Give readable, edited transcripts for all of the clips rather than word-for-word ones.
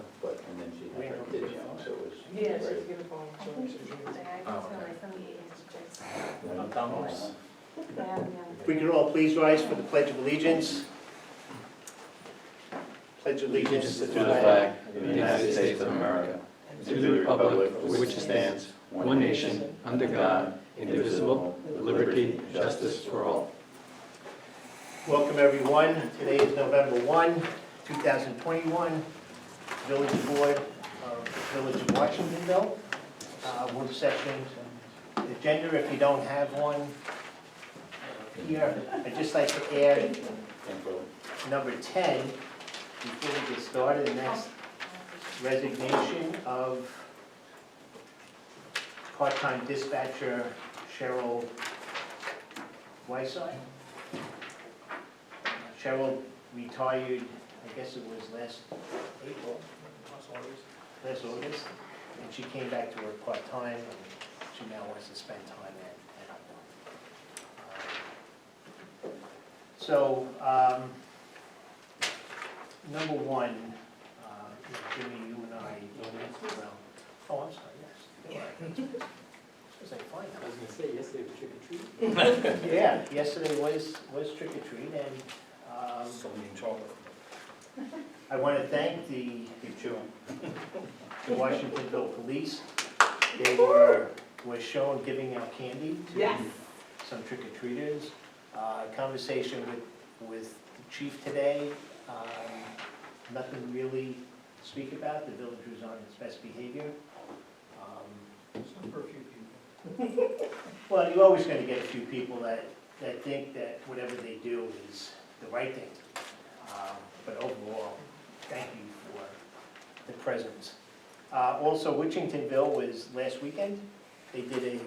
And then she had her kids young, so it was Yeah, great. she's gonna phone. If we could all please rise for the Pledge of Allegiance. Pledge allegiance to To the flag of the United States of America, and to the republic for which it stands, one nation, under God, indivisible, with liberty and justice for all. Welcome, everyone. Today is November 1, 2021. Village Board of Village of Washingtonville. Work session agenda, if you don't have one here, I'd just like to add number 10 before we get started, and that's resignation of part-time dispatcher Cheryl Weisser. Cheryl retired, I guess it was last April, last August, and she came back to work part-time, and she now wants to spend time at home. So, number one, Jimmy, you and I, well, oh, I'm sorry, yes. Was I fine? I was gonna say, yesterday was trick or treat. Yeah, yesterday was trick or treat, and I want to thank the Washingtonville police. They were shown giving out candy to some trick or treaters. Conversation with the chief today. Nothing really to speak about. The village was on its best behavior. For a few people. Well, you're always going to get a few people that think that whatever they do is the right thing. But overall, thank you for the presence. Also, Washingtonville was last weekend. They did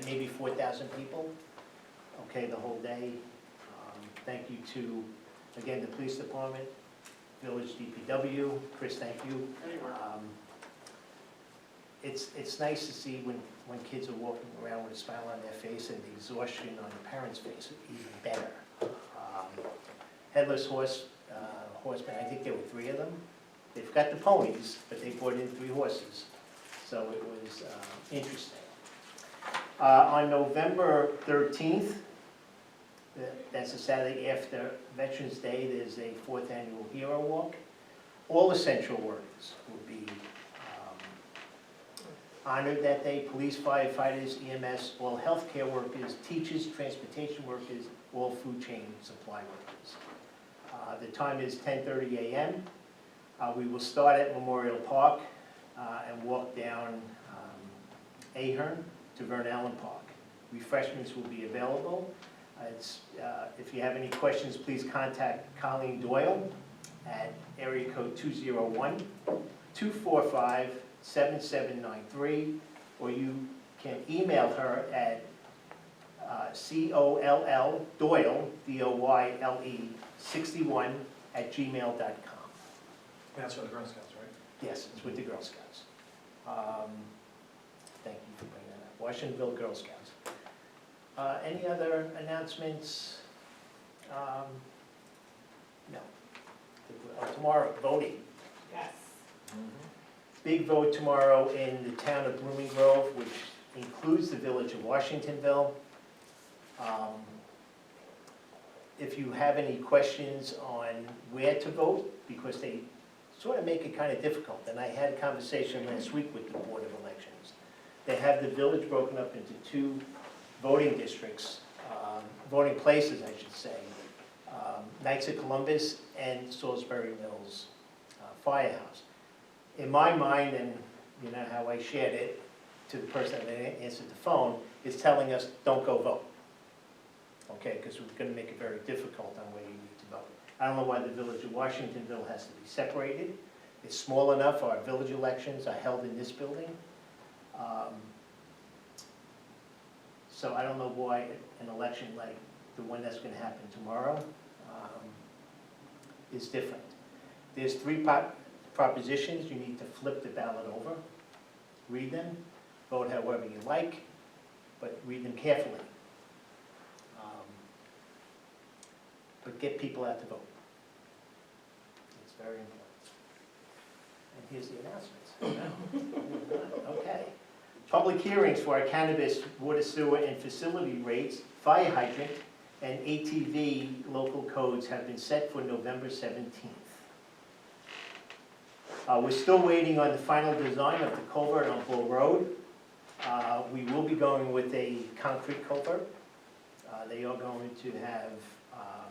maybe 4,000 people, okay, the whole day. Thank you to, again, the police department, village DPW. Chris, thank you. It's nice to see when kids are walking around with a smile on their face and the exhaustion on the parents' face, even better. Headless horsemen, I think there were 3 of them. They forgot the ponies, but they brought in 3 horses. So it was interesting. On November 13th, that's a Saturday after Veterans Day, there's a 4th annual Hero Walk. All essential workers will be honored that day: police, firefighters, EMS, all healthcare workers, teachers, transportation workers, all food chain supply workers. The time is 10:30 a.m. We will start at Memorial Park and walk down Ahern to Vern Allen Park. Refreshments will be available. If you have any questions, please contact Colleen Doyle at area code 201-245-7793, or you can email her at COLL Doyle, DOYLE 61@gmail.com. That's for the Girl Scouts, right? Yes, it's with the Girl Scouts. Thank you for bringing that up. Washingtonville Girl Scouts. Any other announcements? No. Tomorrow, voting. Yes. Big vote tomorrow in the town of Blooming Grove, which includes the village of Washingtonville. If you have any questions on where to vote, because they sort of make it kind of difficult, and I had a conversation last week with the Board of Elections. They have the village broken up into 2 voting districts, voting places, I should say, Knights of Columbus and Salisbury Mills Firehouse. In my mind, and you know how I shared it to the person that answered the phone, is telling us, don't go vote. Okay, because we're going to make it very difficult on where you need to vote. I don't know why the village of Washingtonville has to be separated. It's small enough. Our village elections are held in this building. So I don't know why an election like the one that's going to happen tomorrow is different. There's 3 propositions. You need to flip the ballot over, read them, vote however you like, but read them carefully. But get people out to vote. It's very important. Here's the announcements. Okay. Public hearings for our cannabis, water, sewer, and facility rates, fire hydrant, and ATV local codes have been set for November 17th. We're still waiting on the final design of the culvert on Bull Road. We will be going with a concrete culvert. They are going to have,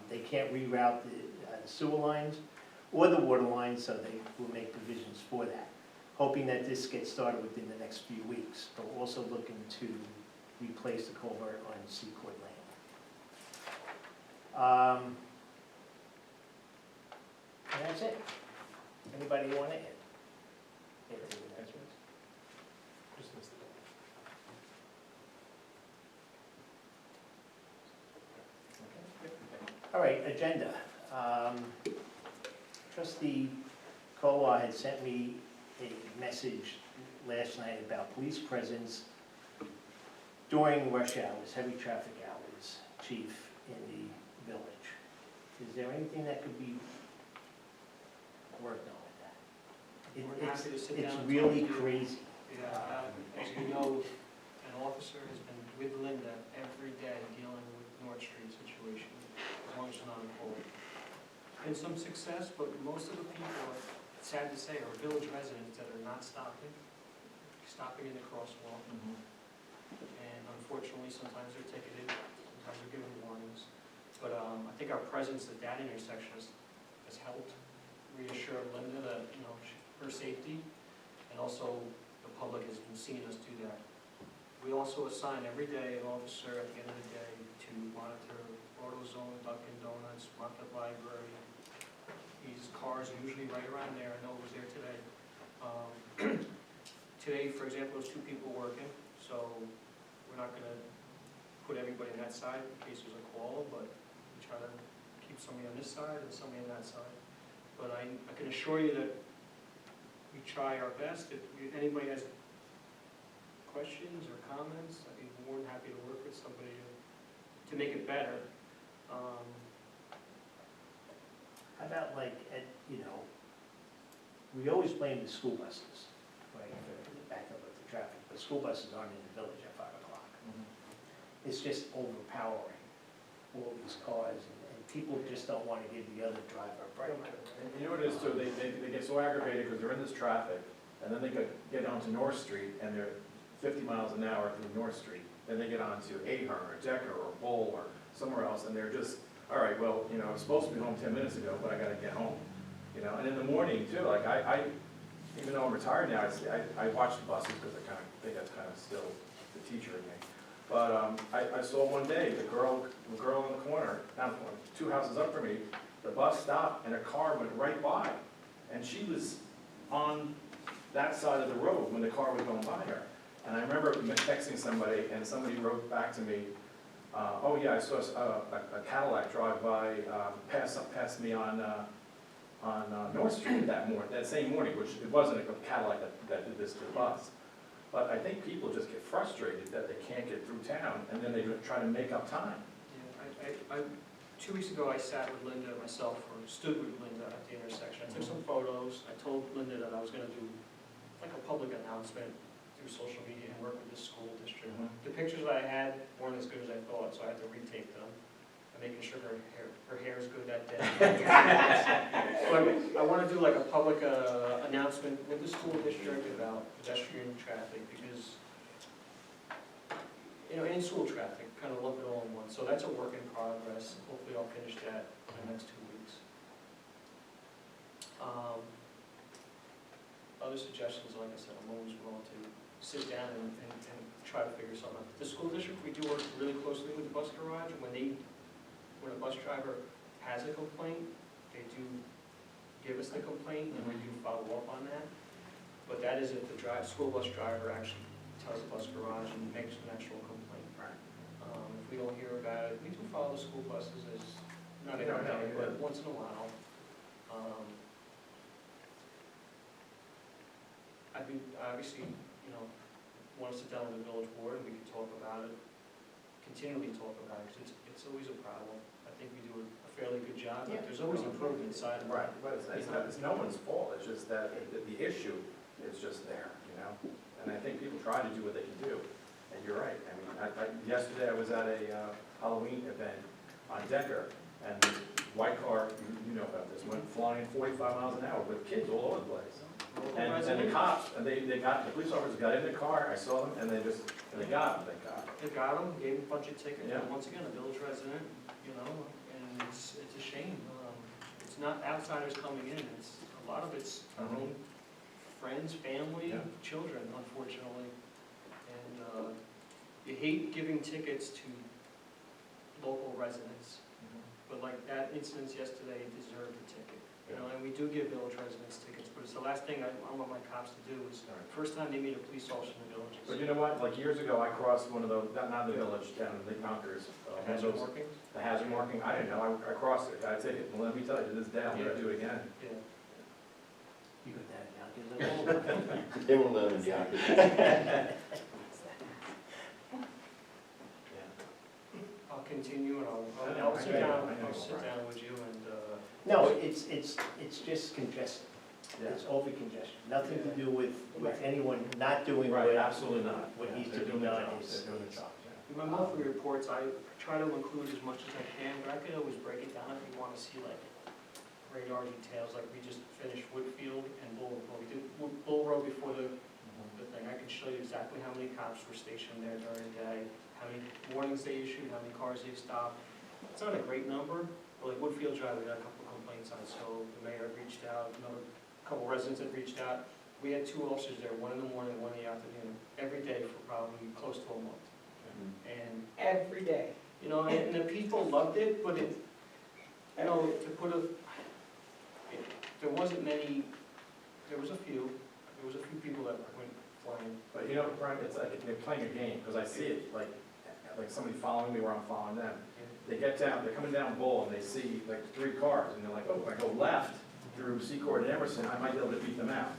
they can't reroute the sewer lines or the water lines, so they will make provisions for that. Hoping that this gets started within the next few weeks, but we're also looking to replace the culvert on Seacourt Lane. And that's it. Anybody want to add? Add to the announcements? Just missed it. All right, agenda. Trustee Kolar had sent me a message last night about police presence during rush hours, heavy traffic hours, chief, in the village. Is there anything that could be worked on with that? We're happy to sit It's down and really talk to you. crazy. Yeah, as you know, an officer has been with Linda every day dealing with North Street situation, as long as she's not on hold. Been some success, but most of the people, it's sad to say, are village residents that are not stopping in the crosswalk. And unfortunately, sometimes they're ticketed, sometimes they're given warnings. But I think our presence at that intersection has helped reassure Linda that, her safety, and also the public has been seeing us do that. We also assign every day an officer at the end of the day to monitor AutoZone, Dunkin' Donuts, Market Library. These cars are usually right around there. I know it was there today. Today, for example, there's 2 people working, so we're not going to put everybody on that side in case there's a call, but we try to keep somebody on this side and somebody on that side. But I can assure you that we try our best. If anybody has questions or comments, I'd be more than happy to work with somebody to make it better. How about we always blame the school buses, right, for the backup of the traffic, but school buses aren't in the village at 5 o'clock. It's just overpowering, all these cars, and people just don't want to give the other driver a break. And you know what it is too, they get so aggravated because they're in this traffic, and then they get onto North Street, and they're 50 miles an hour through North Street. Then they get onto Ahern or Decker or Bull or somewhere else, and they're just, all right, well, I was supposed to be home 10 minutes ago, but I gotta get home. And in the morning too, like I even though I'm retired now, I watch the buses because I think that's kind of still the teacher in me. But I saw one day, the girl in the corner, not the corner, 2 houses up from me, the bus stopped and a car went right by. And she was on that side of the road when the car was going by her. And I remember texting somebody, and somebody wrote back to me, oh yeah, I saw a Cadillac drive by, past me on North Street that same morning, which it wasn't a Cadillac that did this to the bus. But I think people just get frustrated that they can't get through town, and then they try to make up time. Yeah, 2 weeks ago, I sat with Linda myself, or stood with Linda at the intersection. I took some photos. I told Linda that I was going to do like a public announcement through social media and work with the school district. The pictures that I had weren't as good as I thought, so I had to retake them. I'm making sure her hair is good that day. So I want to do like a public announcement with the school district about pedestrian traffic, because in school traffic, kind of lump it all in one. So that's a work in progress. Hopefully I'll finish that in the next 2 weeks. Other suggestions, like I said, I'm always willing to sit down and try to figure something out. The school district, we do work really closely with the bus garage. When a bus driver has a complaint, they do give us the complaint, and we do follow up on that. But that is if the school bus driver actually tells the bus garage and makes an actual complaint. Right. If we don't hear about it, we do follow the school buses as, not every day, but once in a while. I'd be, obviously, want to sit down with the village board and we can talk about it, continually talk about it, because it's always a problem. I think we do a fairly good job, Yeah. but there's always improvement side of it. Right, but it's no one's fault, it's just that the issue is just there, you know? And I think people try to do what they can do, and you're right. I mean, yesterday I was at a Halloween event on Decker, and this white car, you know about this, went flying 45 miles an hour with kids all over the place. Local And the residents, cops, and the police officers got in the car, I saw them, and they got them, thank God. they got them, gave them a bunch of tickets, Yeah. and once again, a village resident, you know, and it's a shame. It's not outsiders coming in, it's, a lot of it's our Mhm. own friends, family, Yeah. children, unfortunately. And you hate giving tickets to local residents, but like that incident yesterday deserved a ticket. You know, and we do give village residents tickets, but it's the last thing I want my cops to do is, All right. first time they meet a police officer in the village. But you know what, like years ago, I crossed one of those, not the village, down in the Yonkers. Hazard markings? The hazard marking, I didn't know, I crossed it, got a ticket, well, let me tell you, to this day, I'm gonna do it again. Yeah. You got that now, get a little. They won't let them in the office. I'll continue and I know, I'll sit I know, down, I know, I'll sit right. down with you and, No, it's just congested. Yeah. It's over congestion. Nothing to do with anyone not doing Right, what, absolutely not. what Yeah, needs to they're be doing their done job, is- They're doing their job, yeah. in my monthly reports, I try to include as much as I can, but I could always break it down if you want to see like radar details, like we just finished Woodfield and Bull, well, we did Bull Road before the thing. I can show you exactly how many cops were stationed there during the day, how many warnings they issued, how many cars they stopped. It's not a great number, but like Woodfield Drive, we got a couple complaints on it, so the mayor reached out, another couple residents had reached out. We had 2 officers there, one in the morning, one in the afternoon, every day for probably close to a month. And, Every day. you know, and the people loved it, but it, you know, to put there wasn't many, there was a few people that went flying. But you know, Brian, it's like they're playing a game, because I see it, like somebody following me where I'm following them. They get down, they're coming down Bull, and they see like 3 cars, and they're like, oh, if I go left through Secord and Emerson, I might be able to beat them out.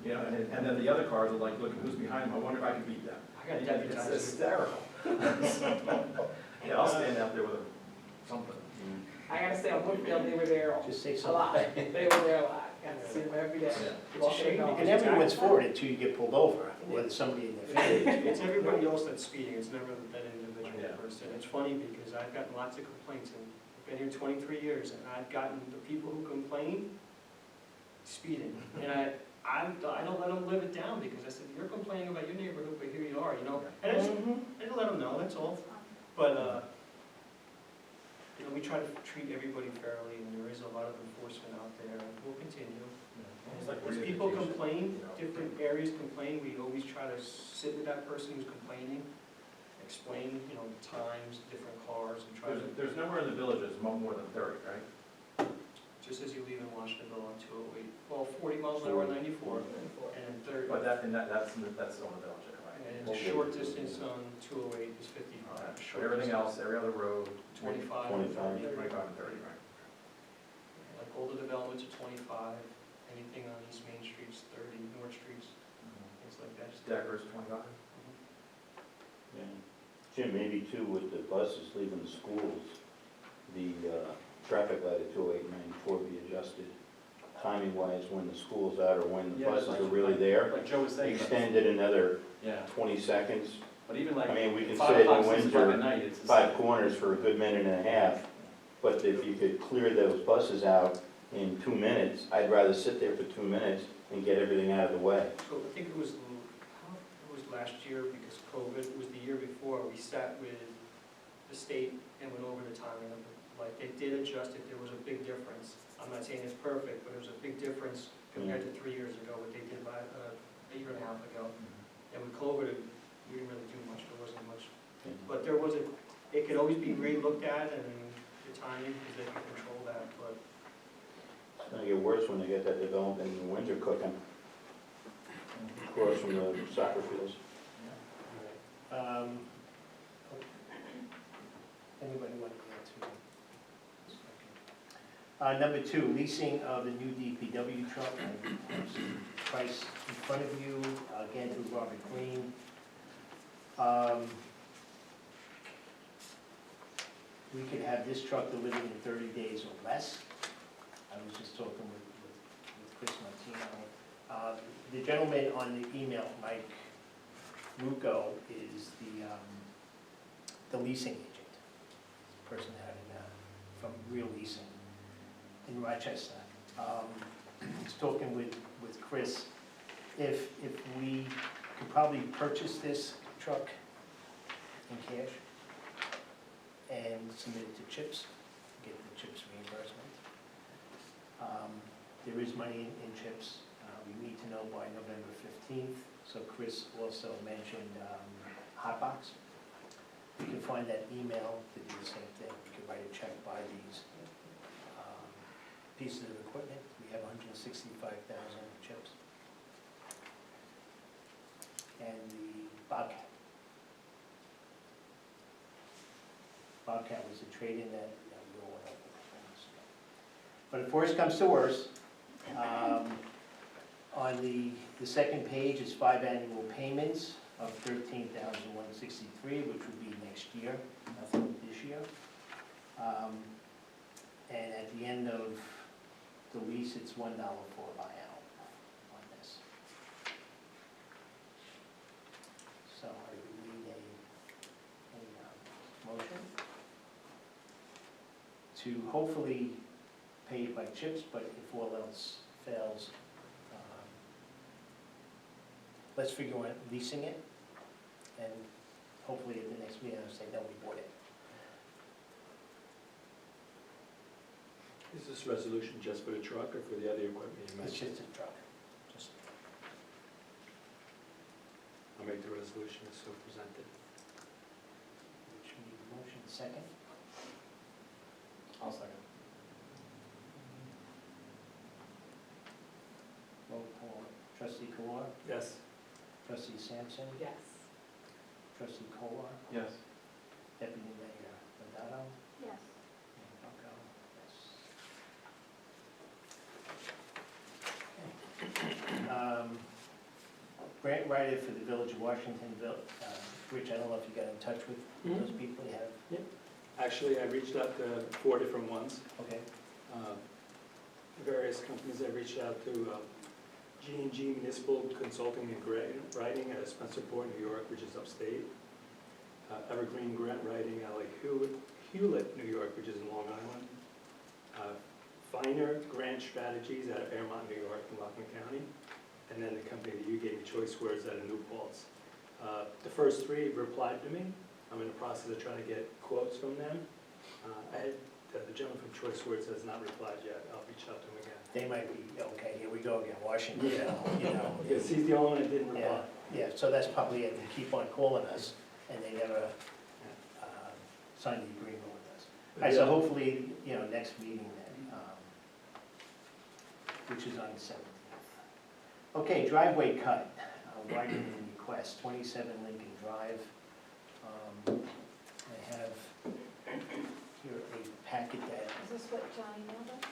You know, and then the other cars are like, looking who's behind them, I wonder if I can beat them. I got It's deputized. hysterical. Yeah, I'll stand out there with something. I gotta say, on Woodfield, they were there just say a lot. something. They were there a lot. Got to see them every day. Yeah. It's a Walking shame around. And everyone's for it until you get pulled over, whether somebody in their family. It's everybody else that's speeding, it's never that individual Yeah. person. It's funny because I've gotten lots of complaints, and I've been here 23 years, and I've gotten the people who complain speeding. And I don't let them live it down, because I said, you're complaining about your neighborhood, but here you are, you know? And I just let them know, that's all. But, you know, we try to treat everybody fairly, and there is a lot of enforcement out there, and we'll continue. It's like As people re-education, complain, you know. different areas complain, we always try to sit with that person who's complaining, explain, you know, times, different cars, and try to, There's nowhere in the villages more than 30, right? just as you leave in Washingtonville on 208, well, 40 miles an hour on 94, and 30, But that's on the village, right? and short distance on 208 is 55. But Short everything distance, else, every other road, 25. 25. 25 and 30, right? Like older developments are 25, anything on East Main Street's 30, North Street's, things like that. Just- Deckers, 25. Yeah. Jim, maybe too, with the buses leaving the schools, the traffic light at 208 and 94 be adjusted timing-wise when the school's out or when the Yeah, buses like- are really there. Like Joe was saying. Extended another Yeah, 20 seconds. but even like I mean, we can 5 sit in o'clock, 6 o'clock at winter, night, it's. 5 corners for a good minute and a half, but if you could clear those buses out in 2 minutes, I'd rather sit there for 2 minutes and get everything out of the way. So I think it was last year because of COVID, it was the year before, we sat with the state and went over the timing of it. Like, they did adjust it, there was a big difference. I'm not saying it's perfect, but there was a big difference compared to 3 years ago, what they did a year and a half ago. And with COVID, we didn't really do much, there wasn't much. But there was it could always be re-looked at and the timing, because they can control that, but It's gonna get worse when they get that development in the winter cooking across from the soccer fields. Anybody want to add to? Number 2, leasing of the new DPW truck. I have some price in front of you, again through Robert Green. we could have this truck delivered in 30 days or less. I was just talking with Chris Martino. The gentleman on the email, Mike Rucco, is the leasing agent, person having, from Real Leasing in Rochester. He's talking with Chris, if we could probably purchase this truck in cash and submit it to CHIPS, get the CHIPS reimbursement. There is money in CHIPS. We need to know by November 15th. So Chris also mentioned Hotbox. We can find that email to do the same thing. We could write a check, buy these pieces of equipment. We have 165,000 CHIPS. And the Bobcat. Bobcat was a trade-in that we all went over. But if worse comes to worse, on the second page is 5 annual payments of $13,163, which would be next year, nothing this year. And at the end of the lease, it's $1 for a buyout on this. So I would need a motion to hopefully pay it by CHIPS, but if all else fails, let's figure on leasing it, and hopefully at the next meeting I'll say, no, we bought it. Is this resolution just for the truck or for the other equipment you It's mentioned? just a truck. Just I'll make the resolution as so presented. which we need a motion, second. I'll second. Roll call. Trustee Kolar, Yes. trustee Sampson, Yes. trustee Kolar, Yes. deputy mayor Madado, Yes. and Bucko, yes. Grant writer for the village of Washingtonville, Rich, I don't know if you got in touch with those people you have, Actually, I reached out to 4 different ones. okay? Various companies I reached out to, G&G Municipal Consulting and Grant Writing out of Spencerport, New York, which is upstate. Evergreen Grant Writing out of like Hewlett, New York, which is in Long Island. Finer Grant Strategies out of Fairmont, New York, in Rockland County. And then the company that you gave me choice words out of New Paltz. The first 3 replied to me. I'm in the process of trying to get quotes from them. The gentleman from Choice Words has not replied yet. I'll reach out to him again. They might be, okay, here we go again, Washingtonville, you know. Because he's the only one that didn't reply. Yeah, so that's probably it, they keep on calling us, and they never signed the agreement with us. All right, so hopefully, you know, next meeting then, which is on the 17th. Okay, driveway cut, widening request, 27 Lincoln Drive. I have here a packet that, Is this what Johnny mailed us?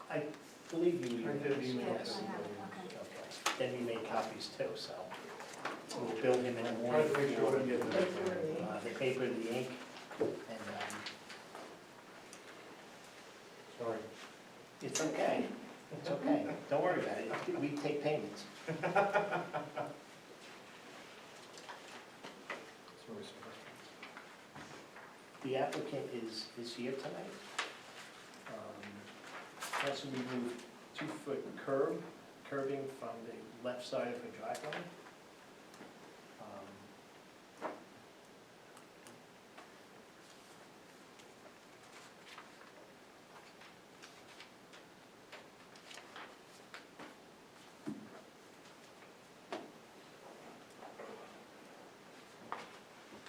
I believe you. I did email emailed it. us. I have it, okay. Okay, then we made copies too, so we'll bill him in the Try morning. to make sure we get the. The paper, the ink, and, Sorry. it's okay, it's okay, don't worry about it, we take payments. The applicant is here tonight. Has to remove 2-foot curbing from the left side of her driveway.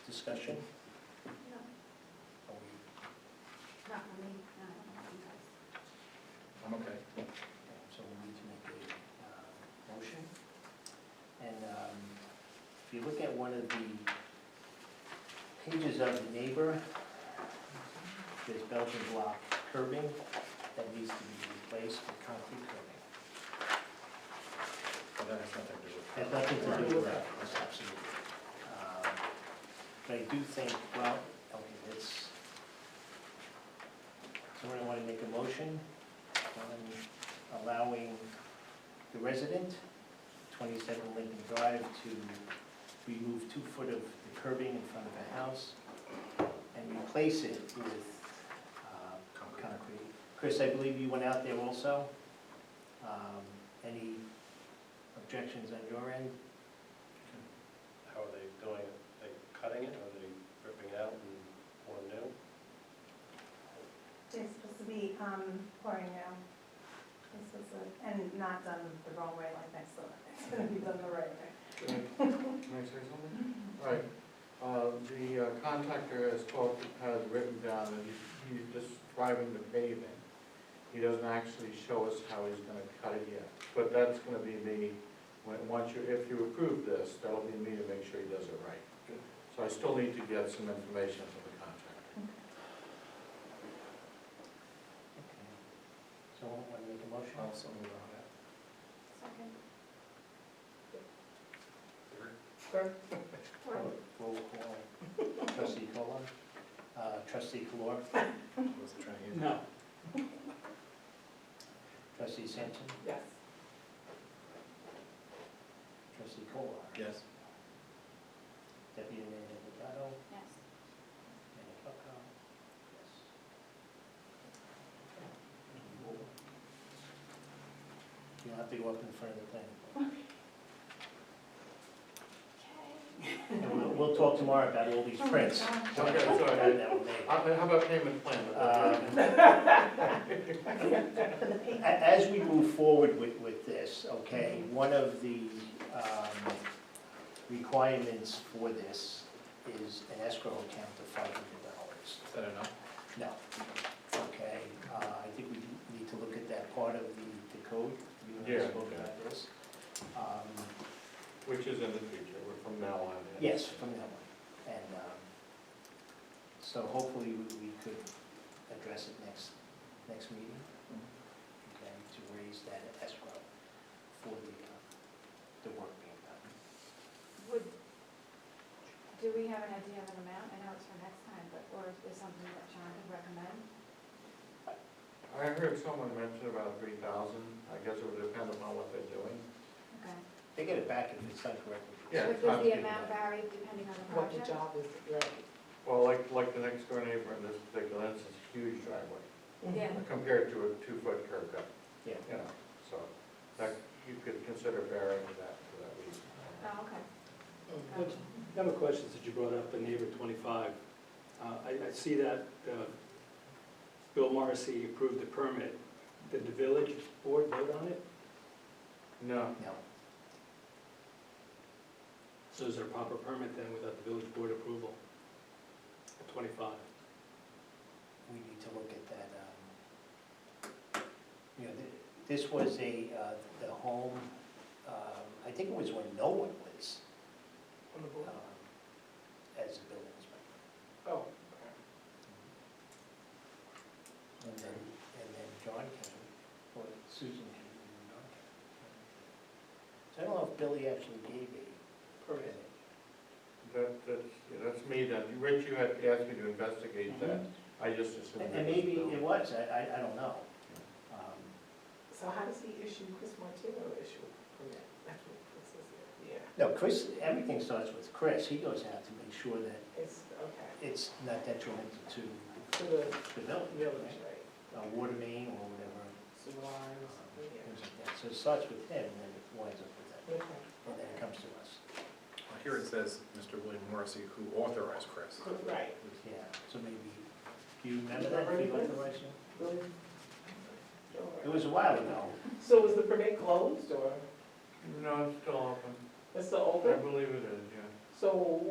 Discussion? No, Are we- not for me, no, I don't think that's. I'm okay. So we need to make a motion. And if you look at one of the pages of the neighbor, there's Belgian block curbing that needs to be replaced with concrete curbing. But that has nothing to do with. Has nothing to do with that, that's absolutely. But I do think, well, okay, Someone want to make a motion on allowing the resident, 27 Lincoln Drive, to remove 2 foot of the curbing in front of the house and replace it with concrete. Chris, I believe you went out there also. Any objections on your end? How are they doing it? They cutting it, or are they ripping it out and pouring new? They're supposed to be pouring now. And not done the wrong way like next door. It's gonna be done the right way. Can I say something? Right. The contractor has written down that he's describing the paving. He doesn't actually show us how he's gonna cut it yet. But that's gonna be me, if you approve this, that'll be me to make sure he does it right. So I still need to get some information from the contractor. Someone want to make a motion? Also move on that. Third. Second. Roll call. Trustee Colon? Trustee Kolar? Was trying to use. No. Trustee Sampson? Yes. Trustee Kolar? Yes. Deputy Mayor Vigato? Yes. Mayor Buckko? Yes. You'll have to go up in front of the planning board. Okay. And we'll talk tomorrow about all these prints. Okay, sorry. That were made. How about payment plan? For the paper. As we move forward with this, okay, one of the requirements for this is an escrow account of $500. Is that enough? No. Okay, I think we need to look at that part of the code. You and I Yeah, spoke okay. about this. Which is in the future, we're from now on. Yes, from that one. And so hopefully we could address it next meeting, okay, to raise that escrow for the work being done. Do we have an idea of an amount? I know it's for next time, but, or is there something that John could recommend? I heard someone mention about 3,000. I guess it would depend upon what they're doing. Okay. They get it back if it's done correctly. Yeah, Does it's not the too amount bad. vary depending on the What the project? job is, right. Well, like the next door neighbor in this particular instance, huge driveway Yeah. compared to a 2-foot curb cut, Yeah. you know, so that, you could consider varying that for that reason. Oh, okay. Mm-hmm. I have a question since you brought up the neighbor 25. I see that Bill Morrissey approved the permit. Did the village board vote on it? No, No. So is there a proper permit then without the village board approval? At 25? We need to look at that. You know, this was the home, I think it was when no one was On the board. as a building inspector. Oh, And then John came, or Susan came, and then John came. So I don't know if Billy actually gave a permit. that's me then. Rich, you had asked me to investigate that. I just assumed. And maybe it was, I don't know. so how does he issue, Chris Martino issue a permit? That's what Chris is there, yeah. No, Chris, everything starts with Chris. He goes out to make sure that It's, okay, it's not detrimental to to the the village, village, right? right, Water main or whatever, sewer lines, yeah. things like that. So it starts with him and then it winds up with them, Okay. and then it comes to us. Well, here it says Mr. William Morrissey, who authorized Chris. Right. Yeah, so maybe, do you remember that, if he authorized you? Really? It was a while ago. So is the permit closed, or No, it's still open. it's still I open? believe it is, yeah. So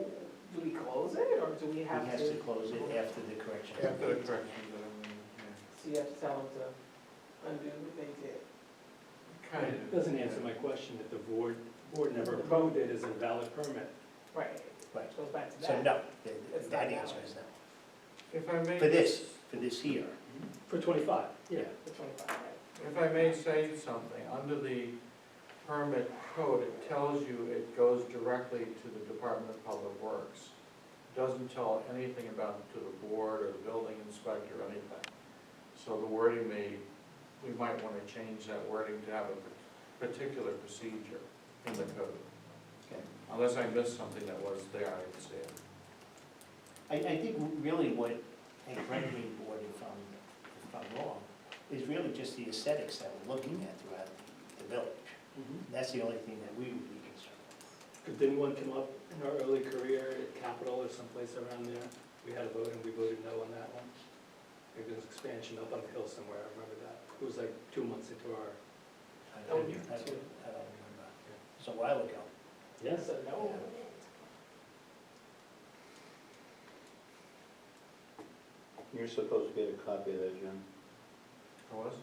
do we close it, or do we He have to? has to close it after the correction. After the corrections that I made, yeah. So you have to tell them to undo what they did? Kind It of. doesn't answer my question that the board never approved it as a valid permit. Right. Right. Goes back to that. So no, It's that not answer valid. is no. If I may. For this here. For 25, yeah. The 25, right. If I may say something, under the permit code, it tells you it goes directly to the Department of Public Works. It doesn't tell anything about to the board or the building inspector or anything. So the wording we might want to change that wording to have a particular procedure in the code. Okay. Unless I missed something that was there, I would say it. I think really what, and correct me, board, if I'm wrong, is really just the aesthetics that we're looking at throughout the village. That's the only thing that we would be concerned with. Didn't one come up in our early career at Capitol or someplace around there? We had a vote and we voted no on that one. Maybe there was expansion up on the hill somewhere, I remember that. It was like 2 months into our. I don't remember. It was a while ago. Yes, I know. You're supposed to get a copy of that, Jim. I was?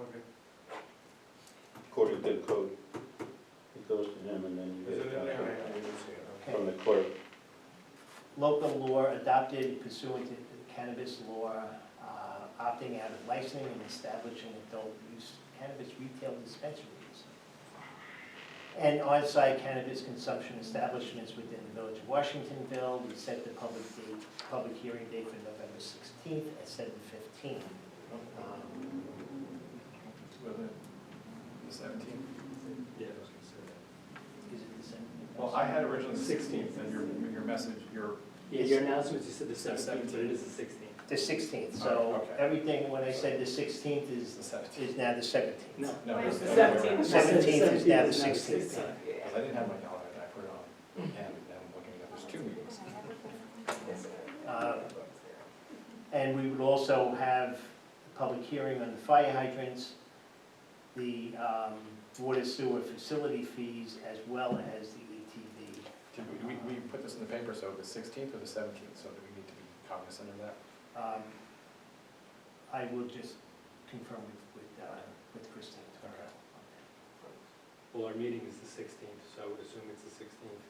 Okay. According to the code, it goes to him and then you Is get it a in there? copy I didn't see it. Okay. from the clerk. Local law adopted pursuant to cannabis law, opting out of licensing and establishing adult use cannabis retail dispensaries and on-site cannabis consumption establishments within the village of Washingtonville. We set the public hearing date for November 16th at 7:15. With it, the 17th. Yeah, I was gonna say that. Is it the same? Well, I had originally the 16th, and your message, Yeah, your announcements, you said the The 17th, but it 17th. is the 16th. The 16th, Oh, so okay. everything, when I said the 16th the is 17th. now the 17th. No. No, It's the other way 17th. around. 17th is now the 16th. 16th. Yeah. I didn't have my calendar, and I put it on, and now I'm looking at, there's 2 meetings. Yes, sir. And we would also have a public hearing on the fire hydrants, the water sewer facility fees, as well as the ETV. We put this in the paper, so the 16th or the 17th, so do we need to be cognizant of that? I will just confirm with Christine. Okay. Well, our meeting is the 16th, so I would assume it's the 16th.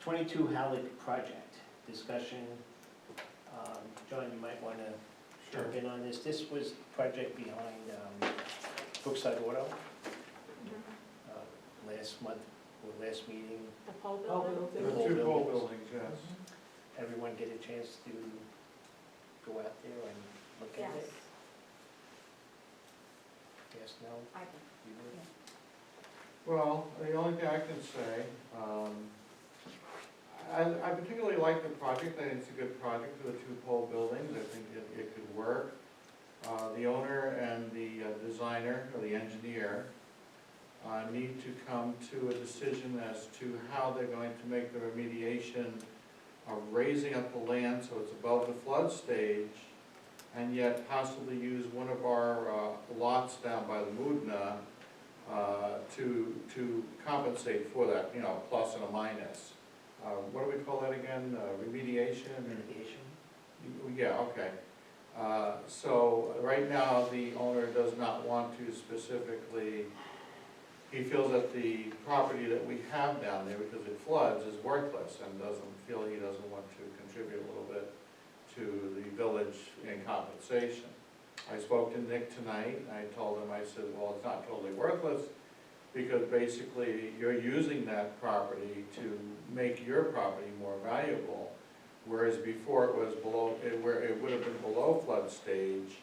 22 Halleck project, discussion. John, you might want to jump in on this. This was the project behind Brookside Auto. Last month, or last meeting, The pole Oh, building? The Whole two pole buildings. buildings, yes. everyone get a chance to go out there and look at Yes, it? Yes, no? I think. You would? Well, the only thing I can say, I particularly like the project. I think it's a good project for the two pole buildings. I think it could work. The owner and the designer, or the engineer, need to come to a decision as to how they're going to make the remediation of raising up the land so it's above the flood stage, and yet possibly use one of our lots down by the Mudna to compensate for that, you know, plus and a minus. What do we call that again? Remediation? Mitigation? Yeah, okay. So right now, the owner does not want to specifically, he feels that the property that we have down there, because it floods, is worthless and he doesn't want to contribute a little bit to the village in compensation. I spoke to Nick tonight, and I told him, I said, well, it's not totally worthless, because basically you're using that property to make your property more valuable, whereas before it was below, where it would have been below flood stage,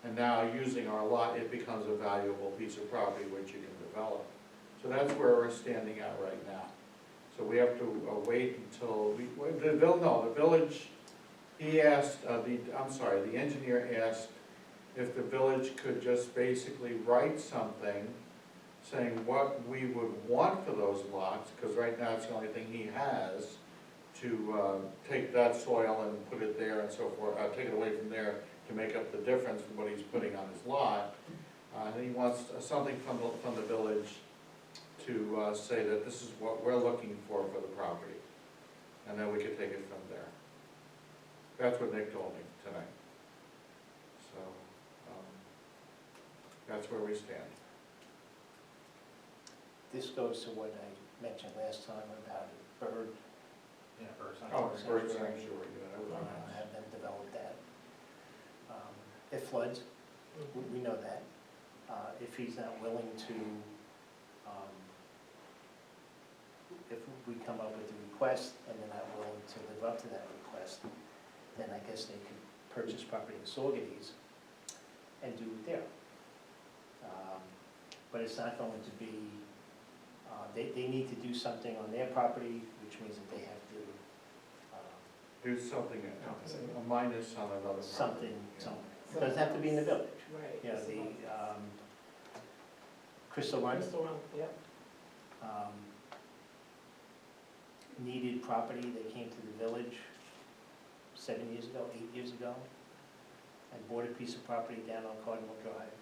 and now using our lot, it becomes a valuable piece of property which you can develop. So that's where we're standing at right now. So we have to wait until, the village, he asked, the engineer asked if the village could just basically write something saying what we would want for those lots, because right now it's the only thing he has, to take that soil and put it there and so forth, take it away from there to make up the difference from what he's putting on his lot. And he wants something from the village to say that this is what we're looking for the property. And then we could take it from there. That's what Nick told me tonight. So, that's where we stand. This goes to what I mentioned last time about bird, Yeah, or Oh, something. bird sanctuary, yeah, that would be nice. have them develop that. It floods, we know that. If he's not willing to, if we come up with the request and they're not willing to live up to that request, then I guess they could purchase property in Saugerties and do it there. But it's not going to be, they need to do something on their property, which means that they have to, Do something, a minus on another property. something, it doesn't have to be in the village. Right. You know, the, Crystal Run, Crystal Run, yep. needed property, they came to the village 7 years ago, 8 years ago, and bought a piece of property down on Cardinal Drive.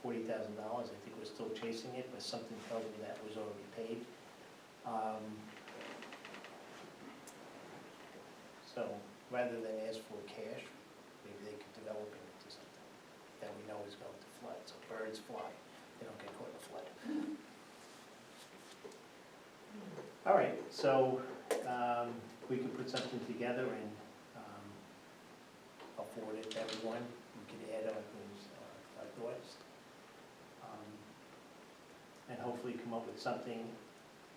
$40,000, I think we're still chasing it, but something tells me that was already paid. So, rather than ask for cash, maybe they could develop it into something that we know is going to flood, so birds fly, they don't get caught in a flood. All right, so, we can put something together and, I'll forward it to everyone, we can add our things, our thoughts. And hopefully come up with something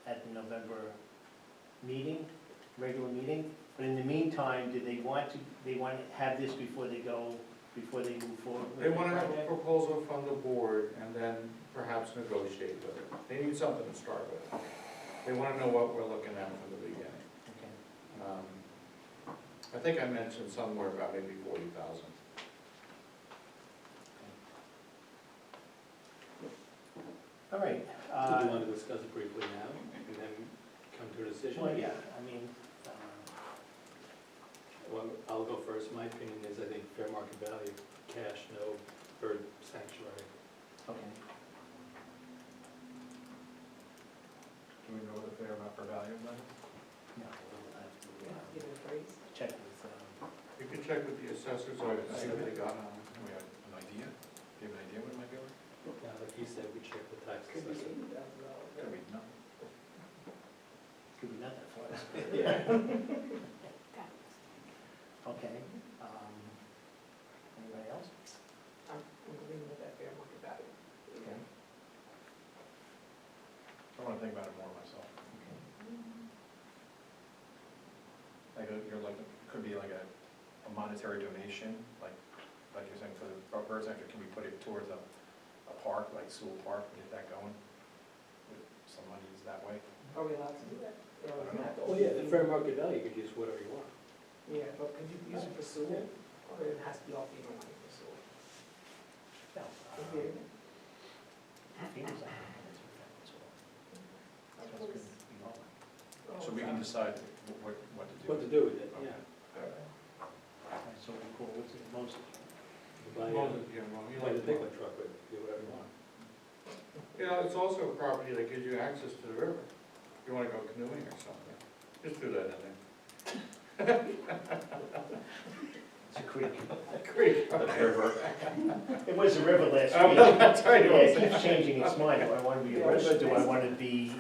at the November meeting, regular meeting. But in the meantime, do they want to have this before they move forward? with They want to the have a project? proposal from the board and then perhaps negotiate with it. They need something to start with. They want to know what we're looking at from the beginning. Okay. I think I mentioned somewhere about maybe 40,000. All right. Do you want to discuss it briefly now and then come to a decision? Well, yeah, I mean, Well, I'll go first. My opinion is I think fair market value, cash, no bird sanctuary. okay. Can we go with a fair amount for value then? No, we'll have to Give it a phrase. check with, You can check with the assessors or see what they got on. Do we have an idea? Do you have an idea what it might be worth? Now, like he said, we check the tax Could be assessor. $80,000. Could be nothing. could be nothing for us. Okay. Anybody else? I'm agreeing with that fair market value. Okay. I want to think about it more myself. Like, you're like, it could be like a monetary donation, like you're saying for the bird sanctuary, can we put it towards a park, like Sewell Park, and get that going? With some monies that way? Are we allowed to do that? Or are we gonna have to- Oh, yeah, the fair market value, you could use whatever you want. Yeah, but could you use it for sewer, or it has to be off FEMA money for sewer? No. Okay. FEMA's not gonna come into effect, that's all. That's what's gonna be all. Oh, So we can decide what to do. What to do with it, Okay. yeah. Alright, so we call, what's it, Moses? Buy a pickup truck with, do whatever you want. You know, it's also a property that gives you access to the river. If you want to go canoeing or something, just do that in there. It's a creek. Creek. The river. It was a river last I'm week. not telling you Yeah, what I'm it saying. keeps changing its mind. Do I want to be a river? Do I want to be